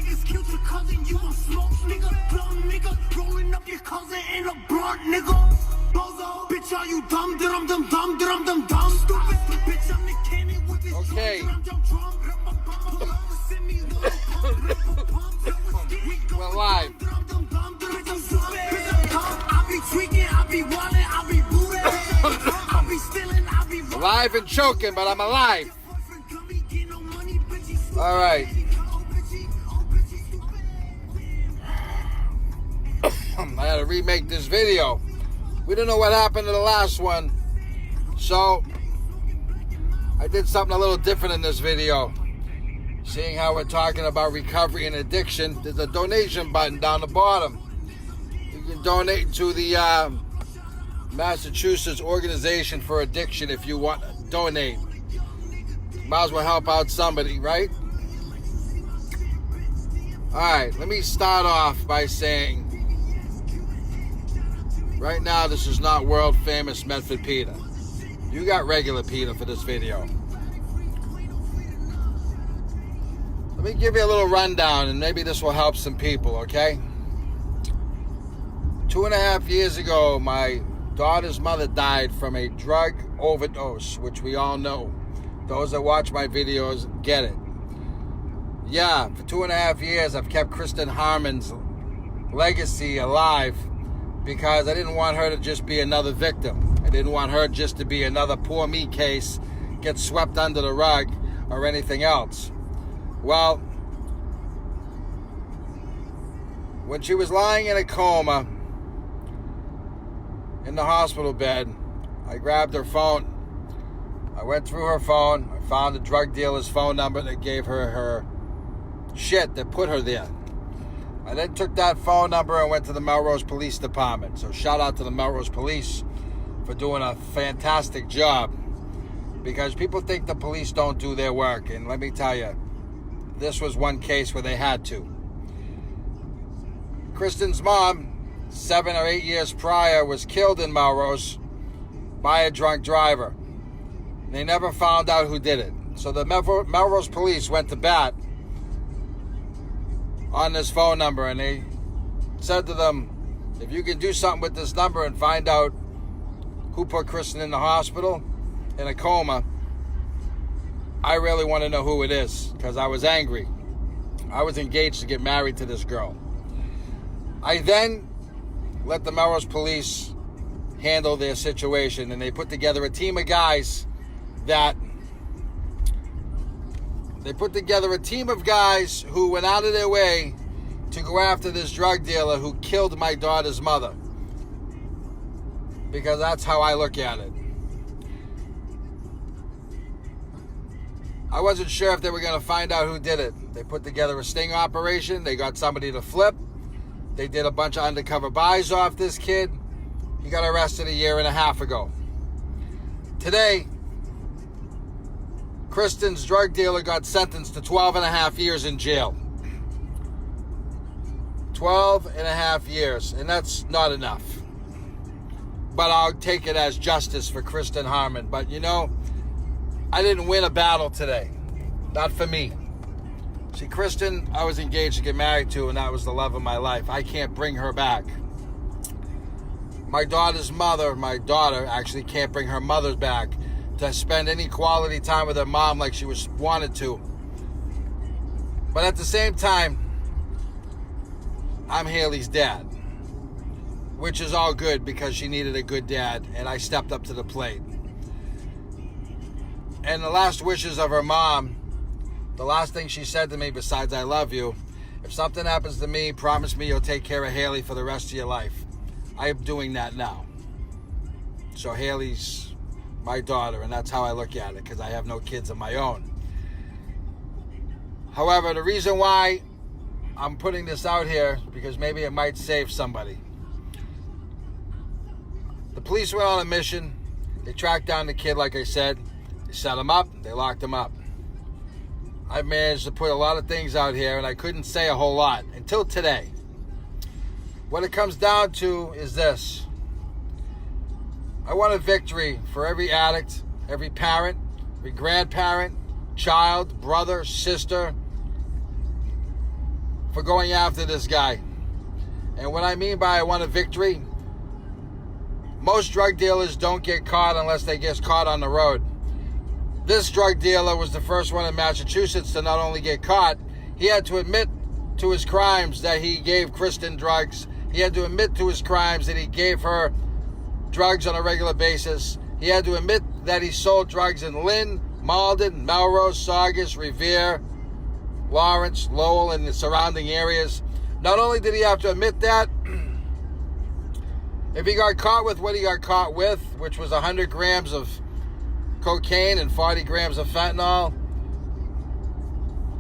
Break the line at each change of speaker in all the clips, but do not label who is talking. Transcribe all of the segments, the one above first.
niggas killed your cousin, you on smoke, nigga. Blonde nigga, rolling up your cousin in a blunt, nigga. Bozo, bitch, are you dumb, dum, dum, dum, dum, dum, dumb, stupid. Bitch, I'm the cannon with this
okay. We're live.
I be tweaking, I be wildin', I be bootin', I be stealing, I be
Alive and choking, but I'm alive. All right. I had to remake this video. We don't know what happened to the last one, so I did something a little different in this video. Seeing how we're talking about recovery and addiction, there's a donation button down the bottom. You can donate to the Massachusetts Organization for Addiction if you want to donate. Might as well help out somebody, right? Alright, let me start off by saying, right now this is not world famous Medford Peter. You got regular Peter for this video. Let me give you a little rundown and maybe this will help some people, okay? 2.5 years ago, my daughter's mother died from a drug overdose, which we all know. Those that watch my videos get it. Yeah, for 2.5 years, I've kept Kristen Harmon's legacy alive because I didn't want her to just be another victim. I didn't want her just to be another poor me case, get swept under the rug or anything else. Well, when she was lying in a coma in the hospital bed, I grabbed her phone. I went through her phone. I found the drug dealer's phone number that gave her her shit that put her there. I then took that phone number and went to the Melrose Police Department. So shout out to the Melrose Police for doing a fantastic job, because people think the police don't do their work, and let me tell you, this was one case where they had to. Kristen's mom, 7 or 8 years prior, was killed in Melrose by a drunk driver. They never found out who did it. So the Melrose Police went to bat on this phone number, and they said to them, if you can do something with this number and find out who put Kristen in the hospital in a coma, I really want to know who it is, because I was angry. I was engaged to get married to this girl. I then let the Melrose Police handle their situation, and they put together a team of guys who went out of their way to go after this drug dealer who killed my daughter's mother. Because that's how I look at it. I wasn't sure if they were going to find out who did it. They put together a sting operation. They got somebody to flip. They did a bunch of undercover buys off this kid. He got arrested 1.5 years ago. Today, Kristen's drug dealer got sentenced to 12.5 years in jail. 12.5 years, and that's not enough. But I'll take it as justice for Kristen Harmon. But you know, I didn't win a battle today. Not for me. See, Kristen, I was engaged to get married to, and that was the love of my life. I can't bring her back. My daughter actually can't bring her mother back to spend any quality time with her mom like she wanted to. But at the same time, I'm Haley's dad, which is all good because she needed a good dad, and I stepped up to the plate. And the last wishes of her mom, the last thing she said to me besides I love you, if something happens to me, promise me you'll take care of Haley for the rest of your life. I am doing that now. So Haley's my daughter, and that's how I look at it, because I have no kids of my own. However, the reason why I'm putting this out here, because maybe it might save somebody. The police went on a mission. They tracked down the kid, like I said. They set him up. They locked him up. I've managed to put a lot of things out here, and I couldn't say a whole lot until today. What it comes down to is this. I want a victory for every addict, every parent, every grandparent, child, brother, sister, for going after this guy. And what I mean by I want a victory, most drug dealers don't get caught unless they get caught on the road. This drug dealer was the first one in Massachusetts to not only get caught, he had to admit to his crimes that he gave Kristen drugs. He had to admit to his crimes that he gave her drugs on a regular basis. He had to admit that he sold drugs in Lynn, Malden, Melrose, Saugus, Revere, Lawrence, Lowell, and the surrounding areas. Not only did he have to admit that, if he got caught with what he got caught with, which was 100 grams of cocaine and 40 grams of fentanyl,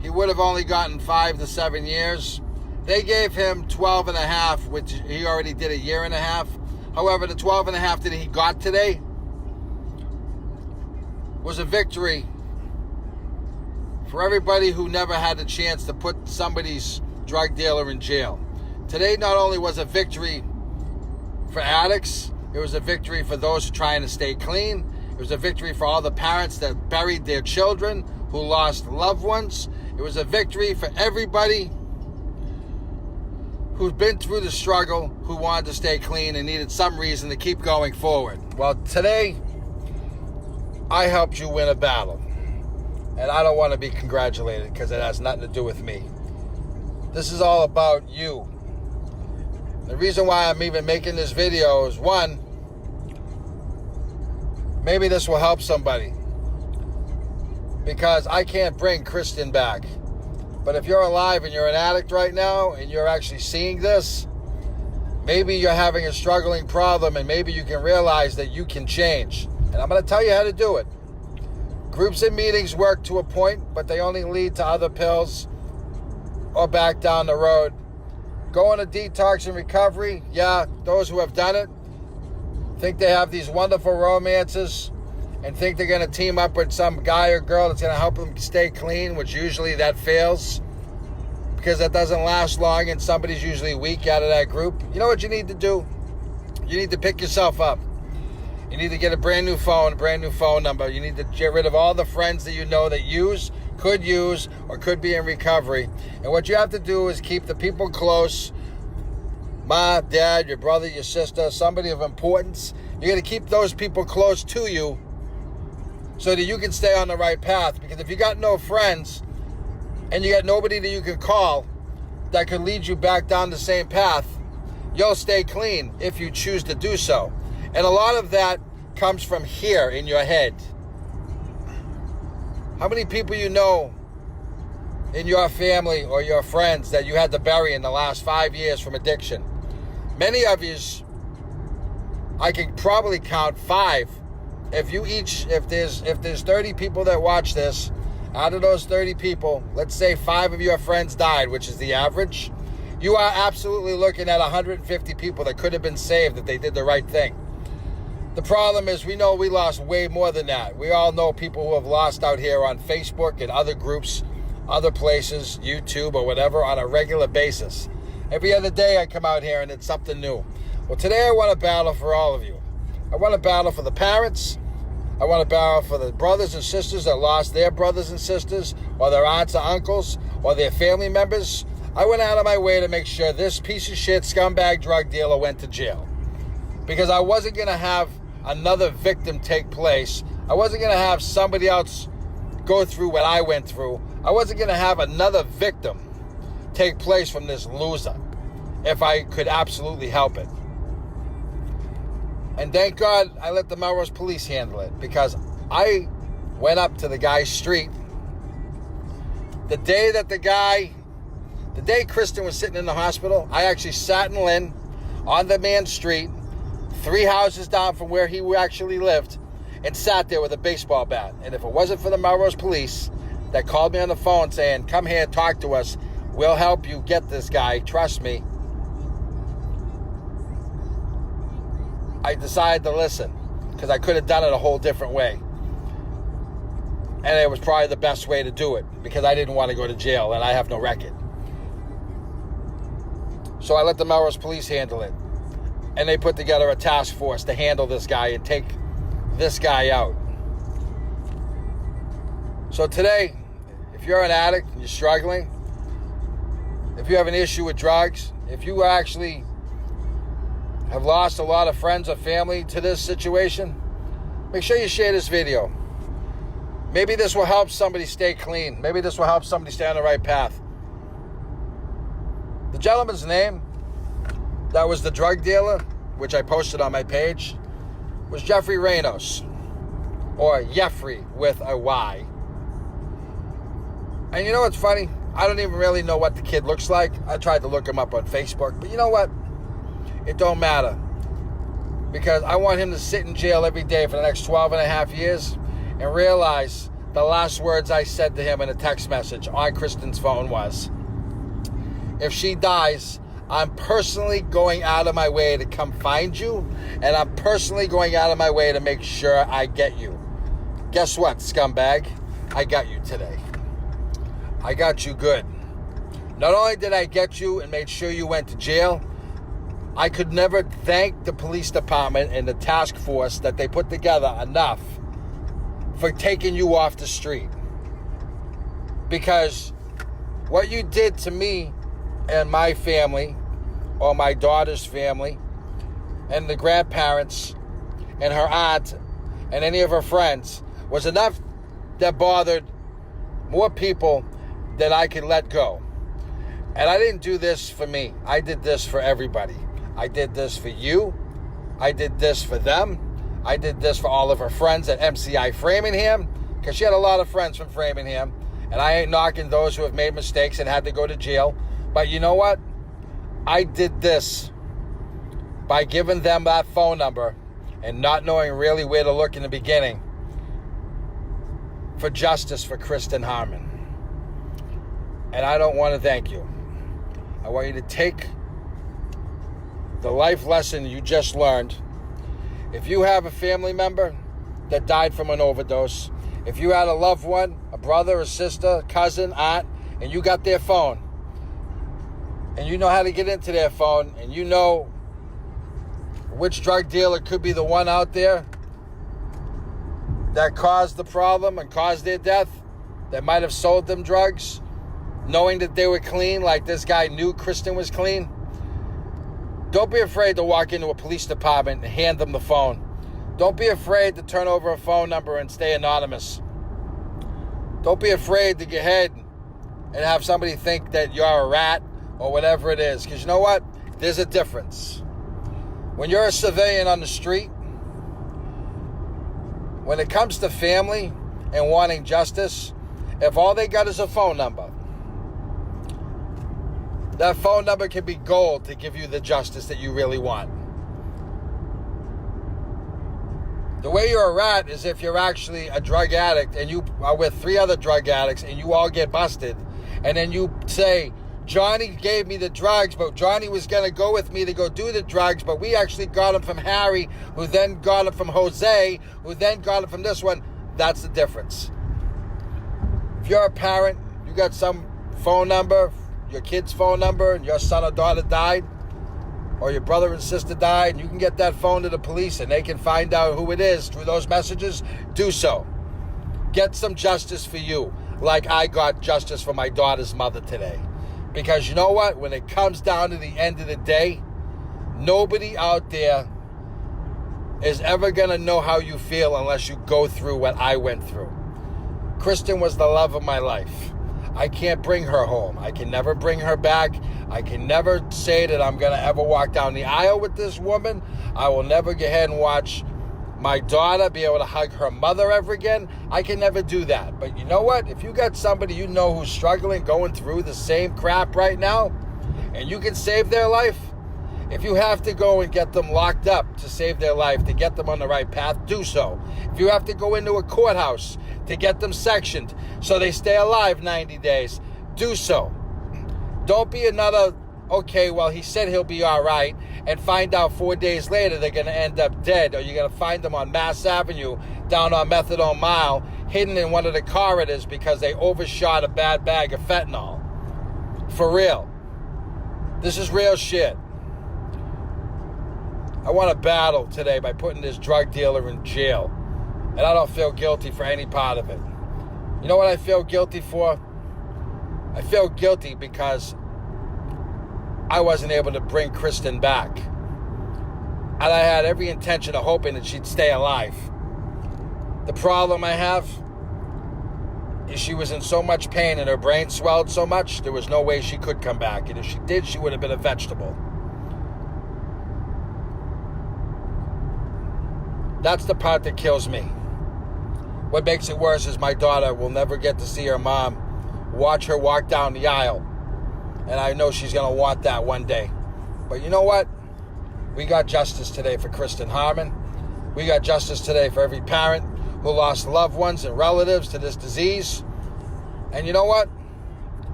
he would have only gotten 5 to 7 years. They gave him 12 and a half, which he already did a year and a half. However, the 12 and a half that he got today was a victory for everybody who never had the chance to put somebody's drug dealer in jail. Today not only was a victory for addicts, it was a victory for those who are trying to stay clean. It was a victory for all the parents that buried their children, who lost loved ones. It was a victory for everybody who's been through the struggle, who wanted to stay clean and needed some reason to keep going forward. Well, today, I helped you win a battle. And I don't want to be congratulated because it has nothing to do with me. This is all about you. The reason why I'm even making this video is, one, maybe this will help somebody. Because I can't bring Kristen back. But if you're alive and you're an addict right now and you're actually seeing this, maybe you're having a struggling problem and maybe you can realize that you can change. And I'm going to tell you how to do it. Groups and meetings work to a point, but they only lead to other pills or back down the road. Going to detox and recovery, yeah, those who have done it think they have these wonderful romances and think they're going to team up with some guy or girl that's going to help them stay clean, which usually that fails because that doesn't last long and somebody's usually weak out of that group. You know what you need to do? You need to pick yourself up. You need to get a brand new phone, a brand new phone number. You need to get rid of all the friends that you know that could use, or could be in recovery. And what you have to do is keep the people close. Ma, dad, your brother, your sister, somebody of importance. You got to keep those people close to you so that you can stay on the right path. Because if you got no friends and you got nobody that you can call that could lead you back down the same path, you'll stay clean if you choose to do so. And a lot of that comes from here in your head. How many people you know in your family or your friends that you had to bury in the last 5 years from addiction? Many of you, I can probably count 5. If there's 30 people that watch this, out of those 30 people, let's say 5 of your friends died, which is the average, you are absolutely looking at 150 people that could have been saved if they did the right thing. The problem is we know we lost way more than that. We all know people who have lost out here on Facebook and other groups, other places, YouTube or whatever, on a regular basis. Every other day I come out here and it's something new. Well, today I want to battle for all of you. I want to battle for the parents. I want to battle for the brothers and sisters that lost their brothers and sisters, or their aunts or uncles, or their family members. I went out of my way to make sure this piece of shit scumbag drug dealer went to jail. Because I wasn't going to have another victim take place. I wasn't going to have somebody else go through what I went through. I wasn't going to have another victim take place from this loser if I could absolutely help it. And thank God I let the Melrose police handle it, because I went up to the guy's street the day Kristen was sitting in the hospital. I actually sat in Lynn on the man's street, 3 houses down from where he actually lived, and sat there with a baseball bat. And if it wasn't for the Melrose police that called me on the phone saying, come here, talk to us, we'll help you get this guy, trust me, I decided to listen, because I could have done it a whole different way. And it was probably the best way to do it, because I didn't want to go to jail and I have no record. So I let the Melrose police handle it. And they put together a task force to handle this guy and take this guy out. So today, if you're an addict and you're struggling, if you have an issue with drugs, if you actually have lost a lot of friends or family to this situation, make sure you share this video. Maybe this will help somebody stay clean. Maybe this will help somebody stay on the right path. The gentleman's name that was the drug dealer, which I posted on my page, was Jeffrey Reynos, or Jeffrey with a Y. And you know what's funny? I don't even really know what the kid looks like. I tried to look him up on Facebook, but you know what? It don't matter. Because I want him to sit in jail every day for the next 12 and a half years and realize the last words I said to him in a text message on Kristen's phone was, if she dies, I'm personally going out of my way to come find you, and I'm personally going out of my way to make sure I get you. Guess what, scumbag? I got you today. I got you good. Not only did I get you and made sure you went to jail, I could never thank the police department and the task force that they put together enough for taking you off the street. Because what you did to me and my family, or my daughter's family, and the grandparents, and her aunt, and any of her friends, was enough that bothered more people than I could let go. And I didn't do this for me. I did this for everybody. I did this for you. I did this for them. I did this for all of her friends at MCI Framingham, because she had a lot of friends from Framingham, and I ain't knocking those who have made mistakes and had to go to jail. But you know what? I did this by giving them that phone number and not knowing really where to look in the beginning for justice for Kristen Harmon. And I don't want to thank you. I want you to take the life lesson you just learned. If you have a family member that died from an overdose, if you had a loved one, a brother, a sister, cousin, aunt, and you got their phone, and you know how to get into their phone, and you know which drug dealer could be the one out there that caused the problem and caused their death, that might have sold them drugs, knowing that they were clean, like this guy knew Kristen was clean, don't be afraid to walk into a police department and hand them the phone. Don't be afraid to turn over a phone number and stay anonymous. Don't be afraid to go ahead and have somebody think that you're a rat or whatever it is. Because you know what? There's a difference. When you're a civilian on the street, when it comes to family and wanting justice, if all they got is a phone number, that phone number can be gold to give you the justice that you really want. The way you're a rat is if you're actually a drug addict and you are with 3 other drug addicts and you all get busted, and then you say, Johnny gave me the drugs, but Johnny was going to go with me to go do the drugs, but we actually got them from Harry, who then got them from Jose, who then got them from this one. That's the difference. If you're a parent, you got some phone number, your kid's phone number, and your son or daughter died, or your brother and sister died, and you can get that phone to the police and they can find out who it is through those messages, do so. Get some justice for you, like I got justice for my daughter's mother today. Because you know what? When it comes down to the end of the day, nobody out there is ever going to know how you feel unless you go through what I went through. Kristen was the love of my life. I can't bring her home. I can never bring her back. I can never say that I'm going to ever walk down the aisle with this woman. I will never go ahead and watch my daughter be able to hug her mother ever again. I can never do that. But you know what? If you got somebody you know who's struggling, going through the same crap right now, and you can save their life, if you have to go and get them locked up to save their life, to get them on the right path, do so. If you have to go into a courthouse to get them sectioned so they stay alive 90 days, do so. Don't be another, okay, well, he said he'll be all right, and find out 4 days later they're going to end up dead, or you're going to find them on Mass Avenue down on Methadone Mile, hidden in one of the corridors because they overshot a bad bag of fentanyl. For real. This is real shit. I want to battle today by putting this drug dealer in jail. And I don't feel guilty for any part of it. You know what I feel guilty for? I feel guilty because I wasn't able to bring Kristen back. And I had every intention of hoping that she'd stay alive. The problem I have is she was in so much pain and her brain swelled so much, there was no way she could come back. And if she did, she would have been a vegetable. That's the part that kills me. What makes it worse is my daughter will never get to see her mom, watch her walk down the aisle. And I know she's going to want that one day. But you know what? We got justice today for Kristen Harmon. We got justice today for every parent who lost loved ones and relatives to this disease. And you know what?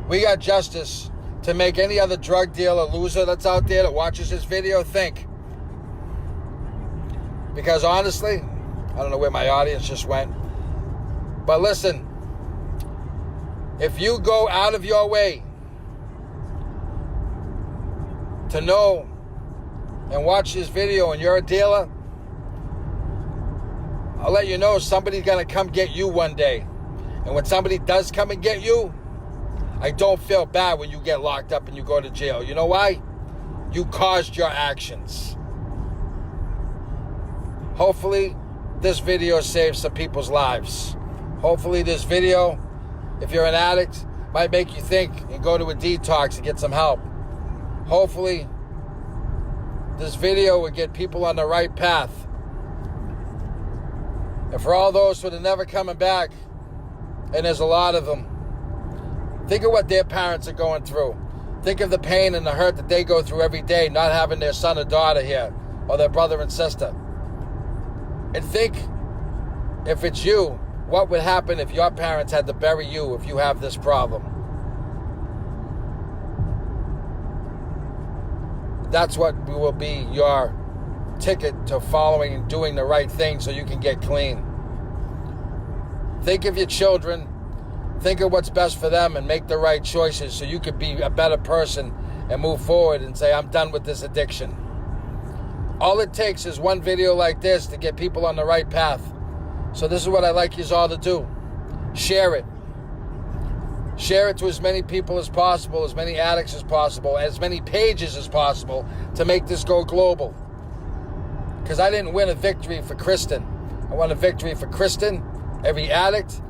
We got justice to make any other drug dealer, loser that's out there that watches this video think. Because honestly, I don't know where my audience just went. But listen, if you go out of your way to know and watch this video and you're a dealer, I'll let you know somebody's going to come get you one day. And when somebody does come and get you, I don't feel bad when you get locked up and you go to jail. You know why? You caused your actions. Hopefully, this video saves some people's lives. Hopefully, this video, if you're an addict, might make you think and go to a detox and get some help. Hopefully, this video would get people on the right path. And for all those who are never coming back, and there's a lot of them, think of what their parents are going through. Think of the pain and the hurt that they go through every day, not having their son or daughter here, or their brother and sister. And think, if it's you, what would happen if your parents had to bury you if you have this problem? That's what will be your ticket to following and doing the right thing so you can get clean. Think of your children. Think of what's best for them and make the right choices so you could be a better person and move forward and say, I'm done with this addiction. All it takes is one video like this to get people on the right path. So this is what I'd like you all to do. Share it. Share it to as many people as possible, as many addicts as possible, as many pages as possible to make this go global. Because I didn't win a victory for Kristen. I won a victory for Kristen, every addict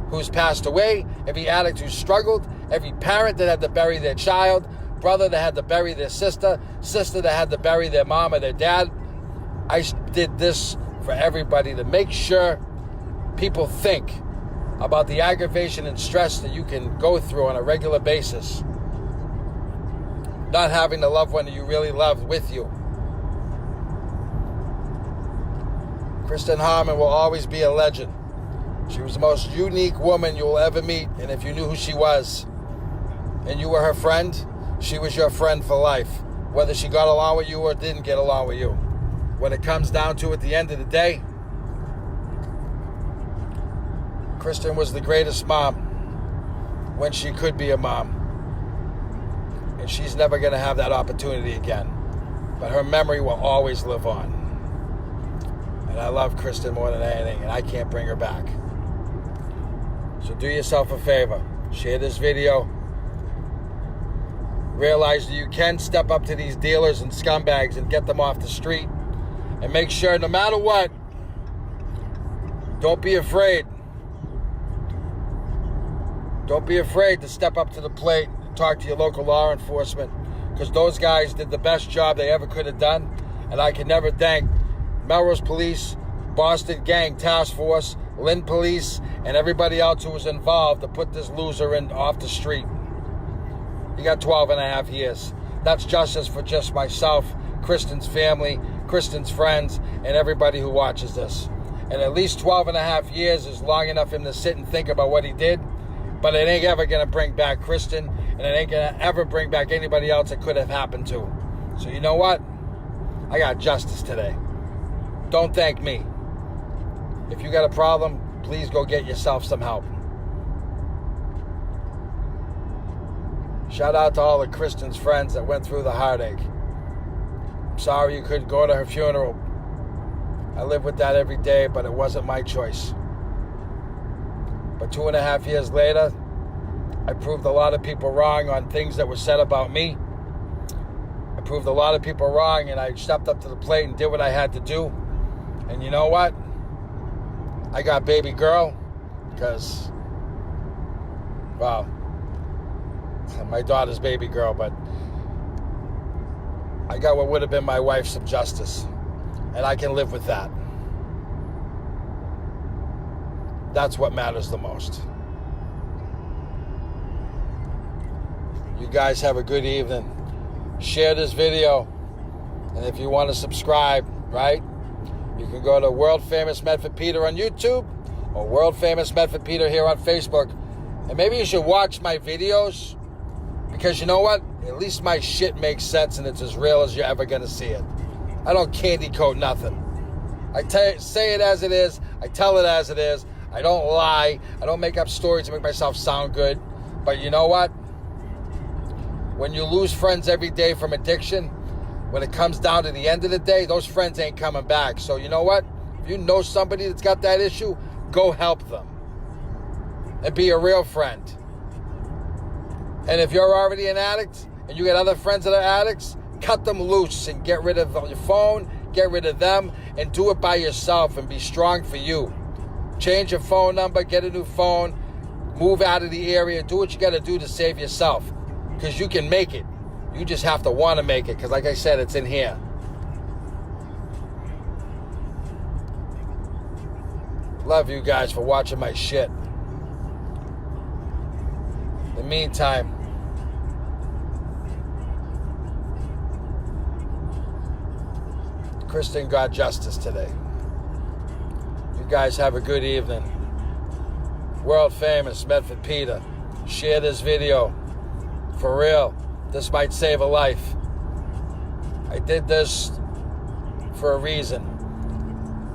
who's passed away, every addict who's struggled, every parent that had to bury their child, brother that had to bury their sister, sister that had to bury their mom or their dad. I did this for everybody to make sure people think about the aggravation and stress that you can go through on a regular basis. Not having the loved one that you really loved with you. Kristen Harmon will always be a legend. She was the most unique woman you will ever meet, and if you knew who she was and you were her friend, she was your friend for life, whether she got along with you or didn't get along with you. When it comes down to at the end of the day, Kristen was the greatest mom when she could be a mom. And she's never going to have that opportunity again. But her memory will always live on. And I love Kristen more than anything, and I can't bring her back. So do yourself a favor. Share this video. Realize that you can step up to these dealers and scumbags and get them off the street. And make sure, no matter what, don't be afraid. Don't be afraid to step up to the plate and talk to your local law enforcement, because those guys did the best job they ever could have done. And I can never thank Melrose Police, Boston Gang Task Force, Lynn Police, and everybody else who was involved to put this loser off the street. He got 12 and a half years. That's justice for just myself, Kristen's family, Kristen's friends, and everybody who watches this. And at least 12 and a half years is long enough for him to sit and think about what he did. But it ain't ever going to bring back Kristen, and it ain't going to ever bring back anybody else it could have happened to. So you know what? I got justice today. Don't thank me. If you got a problem, please go get yourself some help. Shout out to all of Kristen's friends that went through the heartache. I'm sorry you couldn't go to her funeral. I live with that every day, but it wasn't my choice. But 2.5 years later, I proved a lot of people wrong on things that were said about me I proved a lot of people wrong, and I stepped up to the plate and did what I had to do. And you know what? I got baby girl because, well, my daughter's baby girl, but I got what would have been my wife's some justice, and I can live with that. That's what matters the most. You guys have a good evening. Share this video, and if you want to subscribe, right, you can go to World Famous Medford Peter on YouTube or World Famous Medford Peter here on Facebook. And maybe you should watch my videos, because you know what? At least my shit makes sense and it's as real as you're ever going to see it. I don't candy coat nothing. I say it as it is. I tell it as it is. I don't lie. I don't make up stories to make myself sound good. But you know what? When you lose friends every day from addiction, when it comes down to the end of the day, those friends ain't coming back. So you know what? If you know somebody that's got that issue, go help them. And be a real friend. And if you're already an addict and you get other friends that are addicts, cut them loose and get rid of your phone, get rid of them, and do it by yourself and be strong for you. Change your phone number, get a new phone, move out of the area, do what you got to do to save yourself. Because you can make it. You just have to want to make it, because like I said, it's in here. Love you guys for watching my shit. In the meantime, Kristen got justice today. You guys have a good evening. World Famous Medford Peter. Share this video. For real. This might save a life. I did this for a reason.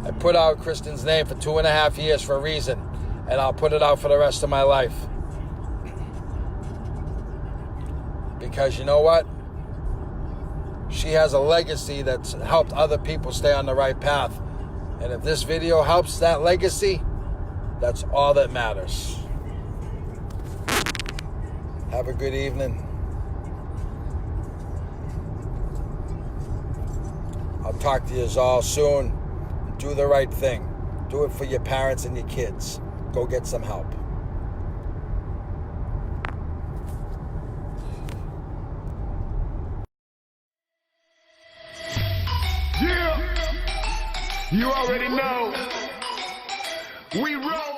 I put out Kristen's name for 2.5 years for a reason. And I'll put it out for the rest of my life. Because you know what? She has a legacy that's helped other people stay on the right path. And if this video helps that legacy, that's all that matters. Have a good evening. I'll talk to you all soon. Do the right thing. Do it for your parents and your kids. Go get some help.
Yeah, you already know. We roll.